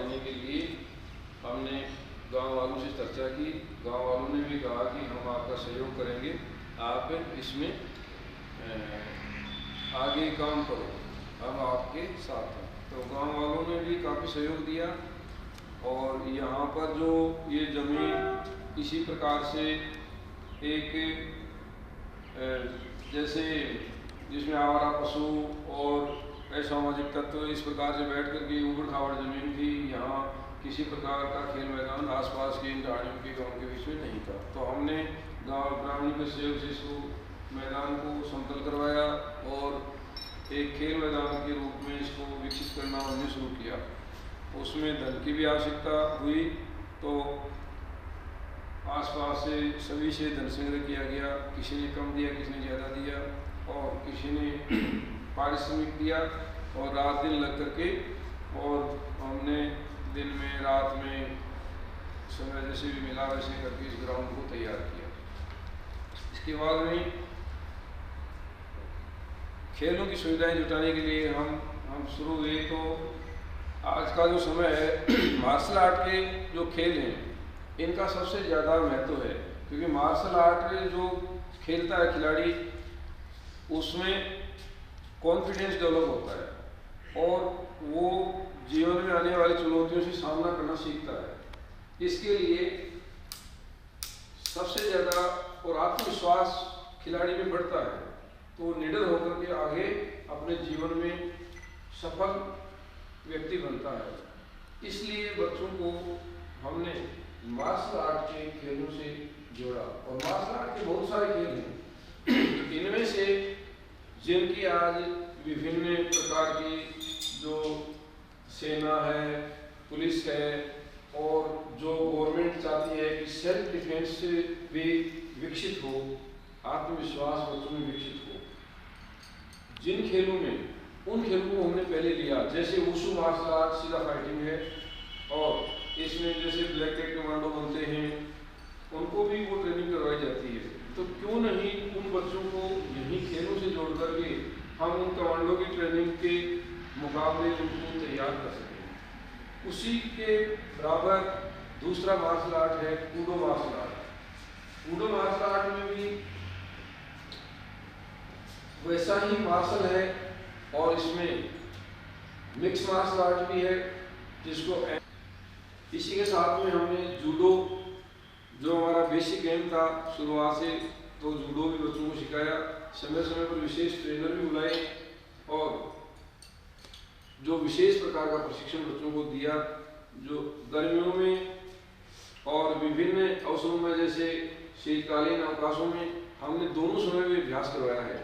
देने के लिए हमने गांव वालों से चर्चा की। गांव वालों ने भी कहा कि हम आपका सहयोग करेंगे, आप इसमें आगे काम करो, हम आपके साथ हैं। तो गांव वालों ने भी काफ़ी सहयोग दिया और यहाँ पर जो ये ज़मीन इसी प्रकार से एक जैसे जिसमें आवारा पशु और असामाजिक तत्व इस प्रकार से बैठ कर के ऊबड़ खाबड़ जमीन थी, यहाँ किसी प्रकार का खेल मैदान आसपास के इन झाड़ियों के गांव के बीच में नहीं था। तो हमने गांव ग्रामीण के सहयोग से इसको मैदान को समतल करवाया और एक खेल मैदान के रूप में इसको विकसित करना हमने शुरू किया। उसमें धन की भी आवश्यकता हुई, तो आसपास से सभी से धन संग्रह किया गया। किसी ने कम दिया, किसी ने ज़्यादा दिया और किसी ने पारिश्रमिक दिया और रात दिन लग करके, और हमने दिन में रात में समय जैसे भी मिला वैसे करके इस ग्राउंड को तैयार किया। इसके बाद में खेलों की सुविधाएं जुटाने के लिए हम शुरू हुए। तो आज का जो समय है मार्शल आर्ट के जो खेल हैं इनका सबसे ज़्यादा महत्व है, क्योंकि मार्शल आर्ट जो खेलता है खिलाड़ी उसमें कॉन्फिडेंस डेवलप होता है और वो जीवन में आने वाली चुनौतियों से सामना करना सीखता है। इसके लिए सबसे ज़्यादा और आत्मविश्वास खिलाड़ी में बढ़ता है, तो निडर होकर के आगे अपने जीवन में सफल व्यक्ति बनता है। इसलिए बच्चों को हमने मार्शल आर्ट के खेलों से जोड़ा और मार्शल आर्ट के बहुत सारे खेल हैं। इनमें से जिनकी आज विभिन्न प्रकार की जो सेना है, पुलिस है और जो गवर्नमेंट चाहती है कि सेल्फ डिफेंस से भी विकसित हो, आत्मविश्वास बच्चों में विकसित हो, जिन खेलों में उन खेलों को हमने पहले लिया। जैसे वुशु मार्शल आर्ट सीधा फाइटिंग है और इसमें जैसे ब्लैक बेल्ट कमांडो बनते हैं, उनको भी वो ट्रेनिंग करवाई जाती है। तो क्यों नहीं उन बच्चों को यही खेलों से जोड़ करके हम उन कमांडो की ट्रेनिंग के मुकाबले उनको तैयार कर सकें। उसी के बराबर दूसरा मार्शल आर्ट है Kudo martial art. Kudo martial art में भी वैसा ही मार्शल है और इसमें मिक्स मार्शल आर्ट भी है जिसको इसी के साथ में हमने जूडो, जो हमारा बेसिक गेम था शुरुआत से, तो जूडो भी बच्चों को सिखाया। समय समय पर विशेष ट्रेनर भी बुलाए और जो विशेष प्रकार का प्रशिक्षण बच्चों को दिया, जो गर्मियों में और विभिन्न अवसरों में जैसे शीतकालीन अवकाशों में हमने दोनों समय में अभ्यास करवाया है।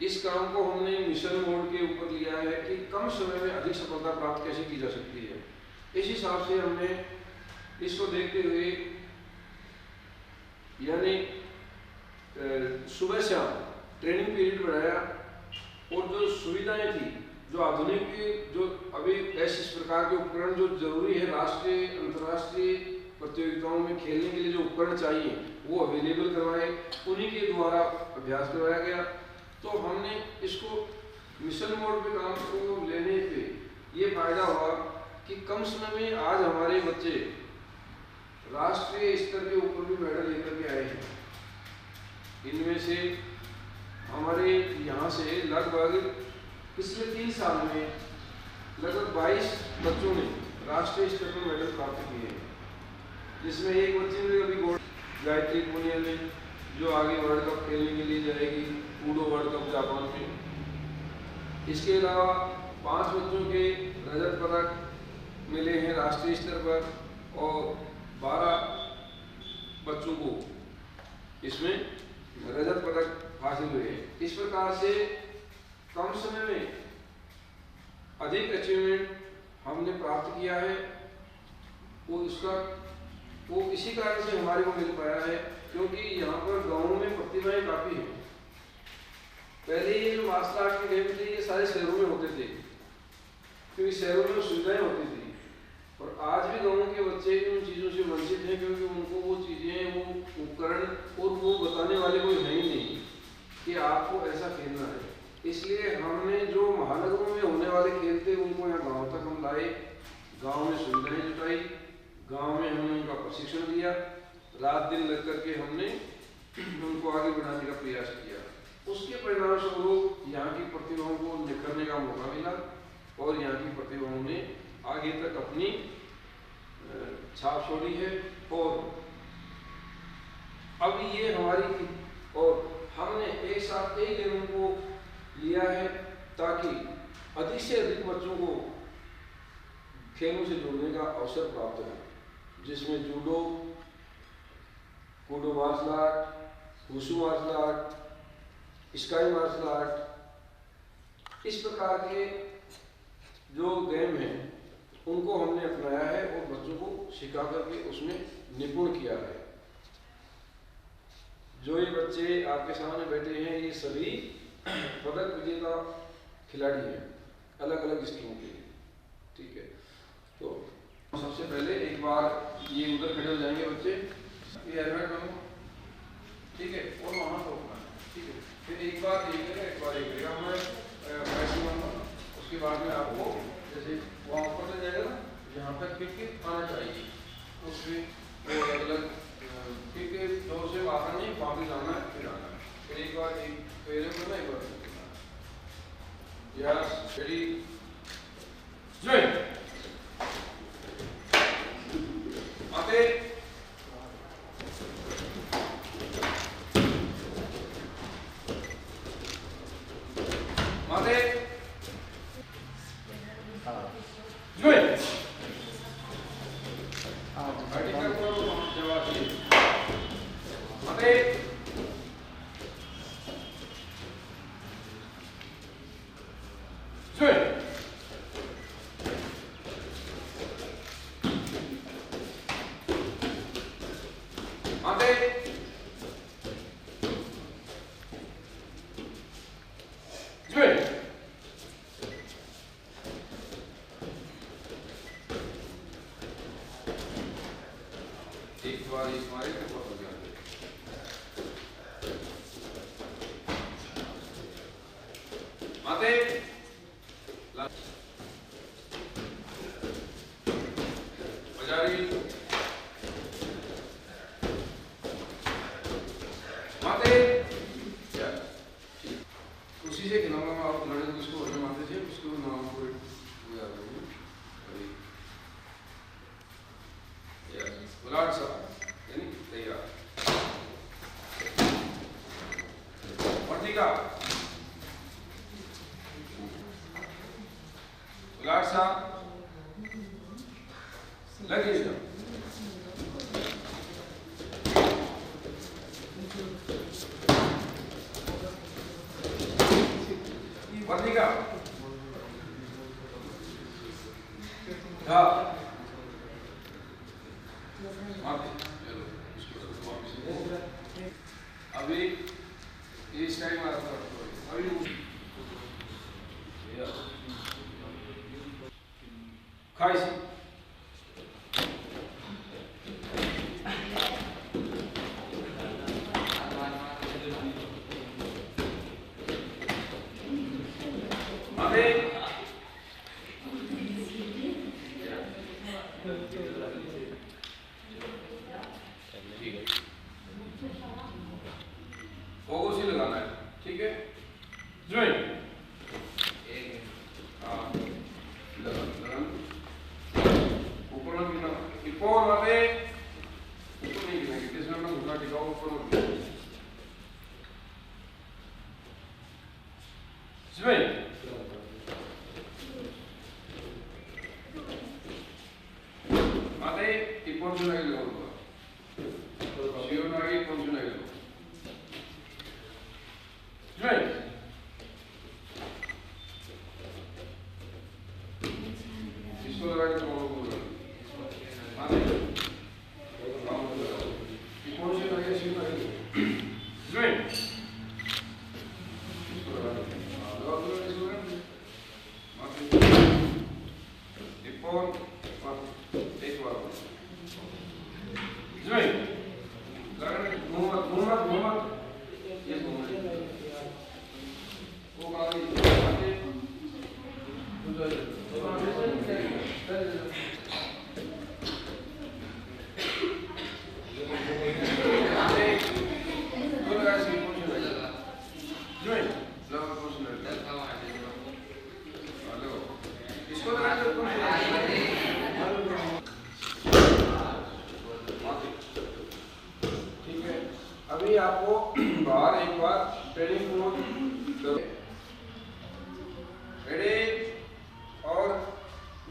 इस काम को हमने मिशन मोड के ऊपर लिया है कि कम समय में अधिक सफलता प्राप्त कैसे की जा सकती है। इस हिसाब से हमने इसको देखते हुए यानी सुबह शाम ट्रेनिंग पीरियड बढ़ाया और जो सुविधाएं थी, जो आधुनिक, जो अभी ऐसे इस प्रकार के उपकरण जो जरूरी है राष्ट्रीय अंतर्राष्ट्रीय प्रतियोगिताओं में खेलने के लिए जो उपकरण चाहिए वो अवेलेबल करवाए, उन्हीं के द्वारा अभ्यास करवाया गया। तो हमने इसको मिशन मोड पे काम को लेने पे ये फायदा हुआ कि कम समय में आज हमारे बच्चे राष्ट्रीय स्तर के ऊपर भी मेडल लेकर के आए हैं। इनमें से हमारे यहाँ से लगभग पिछले 3 साल में लगभग 22 बच्चों ने राष्ट्रीय स्तर पर मेडल प्राप्त किए हैं, जिसमें एक बच्चे ने अभी गोल्ड गायत्री पुनिया में जो आगे वर्ल्ड कप खेलने के लिए जाएगी, कूडो वर्ल्ड कप जापान में। इसके अलावा 5 बच्चों के रजत पदक मिले हैं राष्ट्रीय स्तर पर और 12 बच्चों को इसमें रजत पदक हासिल हुए हैं। इस प्रकार से कम समय में अधिक अचीवमेंट हमने प्राप्त किया है। वो उसका वो इसी कारण से हमारे को मिल पाया है क्योंकि यहाँ पर गाँव में प्रतिभाएं काफ़ी हैं। पहले ये जो मार्शल आर्ट के गेम थे ये सारे शहरों में होते थे क्योंकि शहरों में सुविधाएं होती थी, और आज भी गाँव के बच्चे उन चीज़ों से वंचित हैं क्योंकि उनको वो चीज़ें, वो उपकरण और वो बताने वाले कोई है ही नहीं कि आपको ऐसा खेलना है। इसलिए हमने जो महानगरों में होने वाले खेल थे उनको यहाँ गाँव तक हम लाए, गाँव में सुविधाएं जुटाई, गाँव में हमने उनका प्रशिक्षण दिया, रात दिन लग करके हमने उनको आगे बढ़ाने का प्रयास किया। उसके परिणाम स्वरूप यहाँ की प्रतिभाओं को निखरने का मौका मिला और यहाँ की प्रतिभाओं ने आगे तक अपनी छाप छोड़ी है। और अब ये हमारी थी और हमने एक साथ एक गेम को लिया है ताकि अधिक से अधिक बच्चों को खेलों से जुड़ने का अवसर प्राप्त हो, जिसमें judo, Kudo martial art, wushu martial art, Sqay martial art, इस प्रकार के जो गेम हैं उनको हमने अपनाया है और बच्चों को सिखा करके उसमें निपुण किया है। जो ये बच्चे आपके सामने बैठे हैं ये सभी पदक विजेता खिलाड़ी हैं अलग अलग स्तरों के, ठीक है। तो सबसे पहले एक बार ये उधर खड़े हो जाएंगे बच्चे, ये हेलमेट पहनो, ठीक है, और वहाँ रोकना है, ठीक है। फिर एक बार एक करेगा, एक बार एक करेगा, मैं मैक्सिमम, उसके बाद में आपको जैसे वहाँ ऊपर से जाएगा ना यहाँ तक किक आना चाहिए, उसमें वो अलग अलग किक जोर से आना नहीं, वापस आना है, फिर आना है, फिर एक बार एक पहले करना, एक बार यस रेडी ज्वाइन आते माते ज्वाइन आर्टिकल को जवाब दिए माते ज्वाइन माते ज्वाइन एक बार इस मारे के बहुत हो गया माते बजारी माते उसी से खिलाऊंगा मैं, आप लड़े किसको होने माते थे उसको नाम को याद रखिए। यस बुलाट साहब यानी तैयार वर्तिका बुलाट साहब लगे जाओ वर्तिका हाँ अभी इस टाइम अभी खाइस फोकस ही लगाना है, ठीक है। ज्वाइन ऊपर मत गिरना, ऊपर मारे ऊपर नहीं गिरेंगे, किसमें अपना घुटना टिकाओ, ऊपर मत गिरना। ज्वाइन माते ऊपर से लगे लो, शिव नागी ऊपर से लगे लो। ज्वाइन इसको लगा के माते मोहम्मद ये वो गाड़ी अभी आपको बाहर एक बार ट्रेनिंग करो। रेडी? और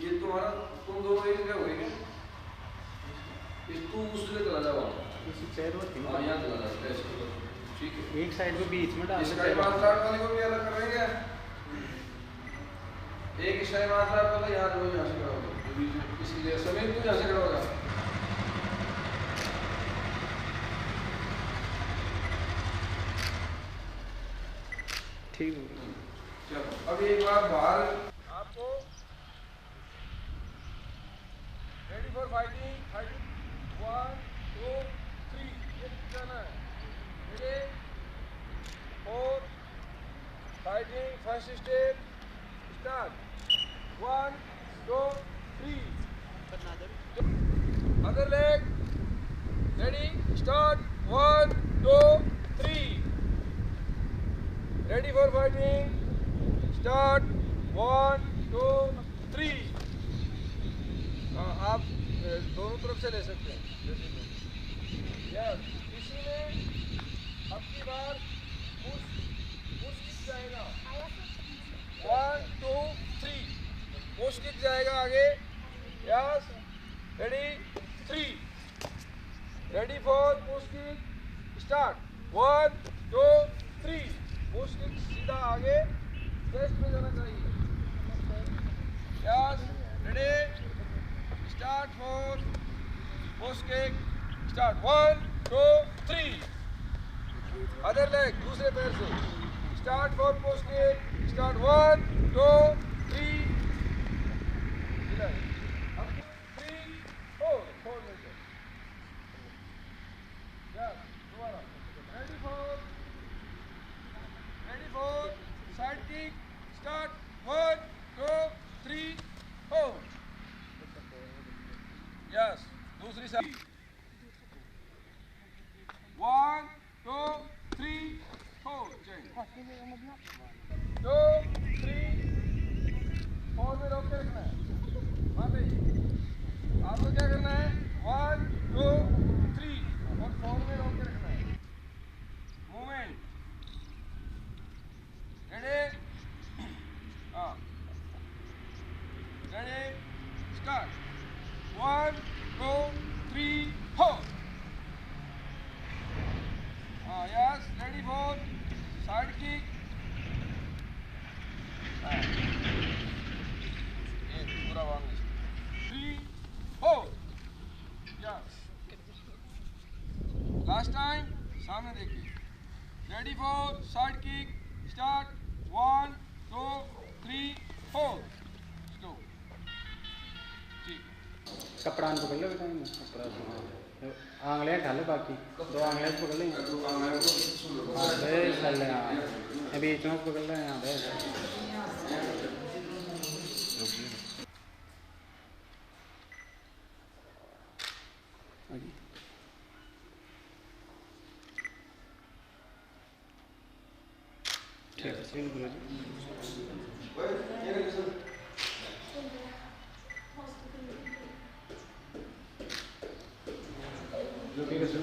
ये तुम्हारा तुम दोनों एक जगह हो गए क्या? तू उस जगह चला जाओ, हाँ यहाँ चला जाओ, ठीक है। एक साइड पे बीच में डाल इसका मास्टर वाले को भी अलग कर देंगे। एक इसका मास्टर वाला यहाँ दो यहाँ से करोगे, इसलिए सभी को यहाँ से करोगे। ठीक है। चलो अब एक बार बाहर आपको रेडी फॉर फाइटिंग 1 2 3 ये जाना है। Ready 4 fighting first step start 1 2 3 other leg ready start 1 2 3 ready for fighting start 1 2 3। आप दोनों तरफ से ले सकते हैं। यस इसी में अब की बार पुश किक जाएगा 1 2 3 पुश किक जाएगा आगे। Yes ready 3 ready for push kick start 1 2 3 push kick सीधा आगे चेस्ट पे जाना चाहिए। Yes ready start for push kick start 1 2 3 other leg दूसरे पैर से start for push kick start 1 2 3 3 4 metre. Yes दोबारा ready for side kick start 1 2 3 4 yes दूसरी साइड 1 2 3 4 चेंज 2 3 4 में रोक के रखना है। हाँ भाई आपको क्या करना है 1 2 3 और 4 में रोक के रखना है। मूवमेंट रेडी हाँ रेडी स्टार्ट 1 2 3 4 हाँ yes ready for side kick पूरा 1 3 4 यस लास्ट टाइम सामने देखिए ready for side kick start 1 2 3 4 slow ठीक कपड़ा पकड़ लो बेटा कपड़ा आंगलियां ढालो बाकी 2 आंगलियां पकड़ लें। हाँ चल हाँ बीच में पकड़ लें यहाँ पे ठीक है।